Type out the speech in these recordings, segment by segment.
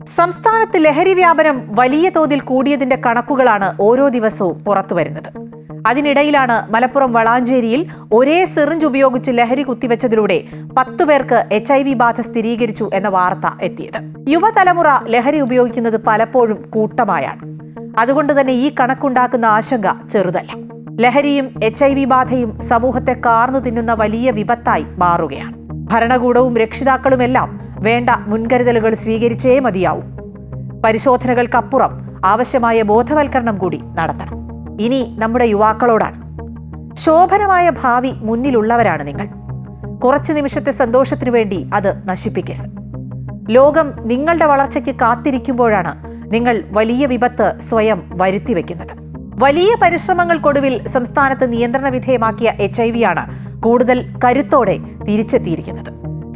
സംസ്ഥാനത്ത് ലഹരി വ്യാപനം വലിയ തോതിൽ കൂടിയതിന്റെ കണക്കുകളാണ് ഓരോ ദിവസവും പുറത്തുവരുന്നത്. അതിനിടയിലാണ് മലപ്പുറം വളാഞ്ചേരിയിൽ ഒരേ സിറിഞ്ച് ഉപയോഗിച്ച് ലഹരി കുത്തിവെച്ചതിലൂടെ 10 പേർക്ക് HIV ബാധ സ്ഥിരീകരിച്ചു എന്ന വാർത്ത എത്തിയത്. യുവതലമുറ ലഹരി ഉപയോഗിക്കുന്നത് പലപ്പോഴും കൂട്ടമായാണ്. അതുകൊണ്ട് തന്നെ ഈ കണക്കുണ്ടാക്കുന്ന ആശങ്ക ചെറുതല്ല. ലഹരിയും HIV ബാധയും സമൂഹത്തെ കാർന്നു തിന്നുന്ന വലിയ വിപത്തായി മാറുകയാണ്. ഭരണകൂടവും രക്ഷിതാക്കളുമെല്ലാം വേണ്ട മുൻകരുതലുകൾ സ്വീകരിച്ചേ മതിയാവും. പരിശോധനകൾക്കപ്പുറം ആവശ്യമായ ബോധവൽക്കരണം കൂടി നടത്തണം. ഇനി നമ്മുടെ യുവാക്കളോടാണ്. ശോഭനമായ ഭാവി മുന്നിലുള്ളവരാണ് നിങ്ങൾ. കുറച്ചു നിമിഷത്തെ സന്തോഷത്തിനു വേണ്ടി അത് നശിപ്പിക്കരുത്. ലോകം നിങ്ങളുടെ വളർച്ചയ്ക്ക് കാത്തിരിക്കുമ്പോഴാണ് നിങ്ങൾ വലിയ വിപത്ത് സ്വയം വരുത്തിവെക്കുന്നത്. വലിയ പരിശ്രമങ്ങൾക്കൊടുവിൽ സംസ്ഥാനത്ത് നിയന്ത്രണ വിധേയമാക്കിയ HIV ആണ് കൂടുതൽ കരുത്തോടെ തിരിച്ചെത്തിയിരിക്കുന്നത്.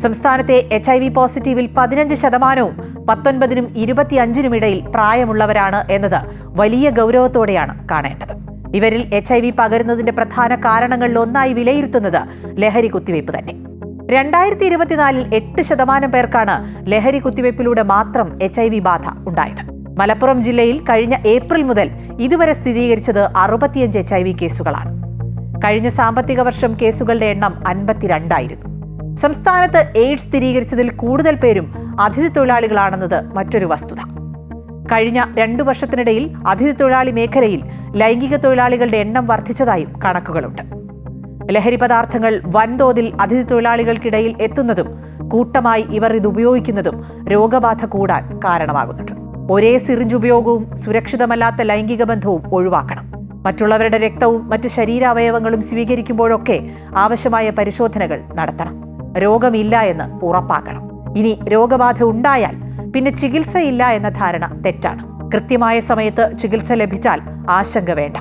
സംസ്ഥാനത്തെ HIV പോസിറ്റീവിൽ 15%, 19-നും 25-നും ഇടയിൽ പ്രായമുള്ളവരാണ് എന്നത് വലിയ ഗൗരവത്തോടെയാണ് കാണേണ്ടത്. ഇവരിൽ HIV പകരുന്നതിന്റെ പ്രധാന കാരണങ്ങളിൽ ഒന്നായി വിലയിരുത്തുന്നത് ലഹരി കുത്തിവയ്പ് തന്നെ. 2024-ൽ 8% പേർക്കാണ് ലഹരി കുത്തിവയ്പിലൂടെ മാത്രം HIV ബാധ ഉണ്ടായത്. മലപ്പുറം ജില്ലയിൽ കഴിഞ്ഞ ഏപ്രിൽ മുതൽ ഇതുവരെ സ്ഥിരീകരിച്ചത് 65 HIV കേസുകളാണ്. കഴിഞ്ഞ സാമ്പത്തിക വർഷം കേസുകളുടെ എണ്ണം 52 സംസ്ഥാനത്ത് എയ്ഡ്സ് സ്ഥിരീകരിച്ചതിൽ കൂടുതൽ പേരും അതിഥി തൊഴിലാളികളാണെന്നത് മറ്റൊരു വസ്തുത. കഴിഞ്ഞ 2 വർഷത്തിനിടയിൽ അതിഥി തൊഴിലാളി മേഖലയിൽ ലൈംഗിക തൊഴിലാളികളുടെ എണ്ണം വർദ്ധിച്ചതായും കണക്കുകളുണ്ട്. ലഹരി പദാർത്ഥങ്ങൾ വൻതോതിൽ അതിഥി തൊഴിലാളികൾക്കിടയിൽ എത്തുന്നതും കൂട്ടമായി ഇവർ ഇത് ഉപയോഗിക്കുന്നതും രോഗബാധ കൂടാൻ കാരണമാകുന്നുണ്ട്. ഒരേ സിറിഞ്ച് ഉപയോഗവും സുരക്ഷിതമല്ലാത്ത ലൈംഗിക ബന്ധവും ഒഴിവാക്കണം. മറ്റുള്ളവരുടെ രക്തവും മറ്റ് ശരീരാവയവങ്ങളും സ്വീകരിക്കുമ്പോഴൊക്കെ ആവശ്യമായ പരിശോധനകൾ നടത്തണം. രോഗമില്ല എന്ന് ഉറപ്പാക്കണം. ഇനി രോഗബാധ ഉണ്ടായാൽ പിന്നെ ചികിത്സയില്ല എന്ന ധാരണ തെറ്റാണ്. കൃത്യമായ സമയത്ത് ചികിത്സ ലഭിച്ചാൽ ആശങ്ക വേണ്ട.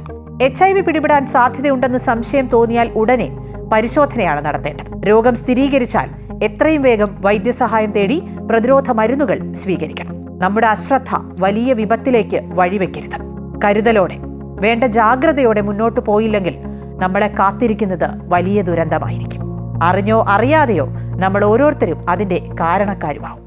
HIV പിടിപെടാൻ സാധ്യതയുണ്ടെന്ന് സംശയം തോന്നിയാൽ ഉടനെ പരിശോധനയാണ് നടത്തേണ്ടത്. രോഗം സ്ഥിരീകരിച്ചാൽ എത്രയും വേഗം വൈദ്യസഹായം തേടി പ്രതിരോധ മരുന്നുകൾ സ്വീകരിക്കണം. നമ്മുടെ അശ്രദ്ധ വലിയ വിപത്തിലേക്ക് വഴിവെക്കരുത്. കരുതലോടെ, വേണ്ട ജാഗ്രതയോടെ മുന്നോട്ട് പോയില്ലെങ്കിൽ നമ്മളെ കാത്തിരിക്കുന്നത് വലിയ ദുരന്തമായിരിക്കും. അറിഞ്ഞോ അറിയാതെയോ നമ്മൾ ഓരോരുത്തരും അതിന്റെ കാരണക്കാരുമാവും.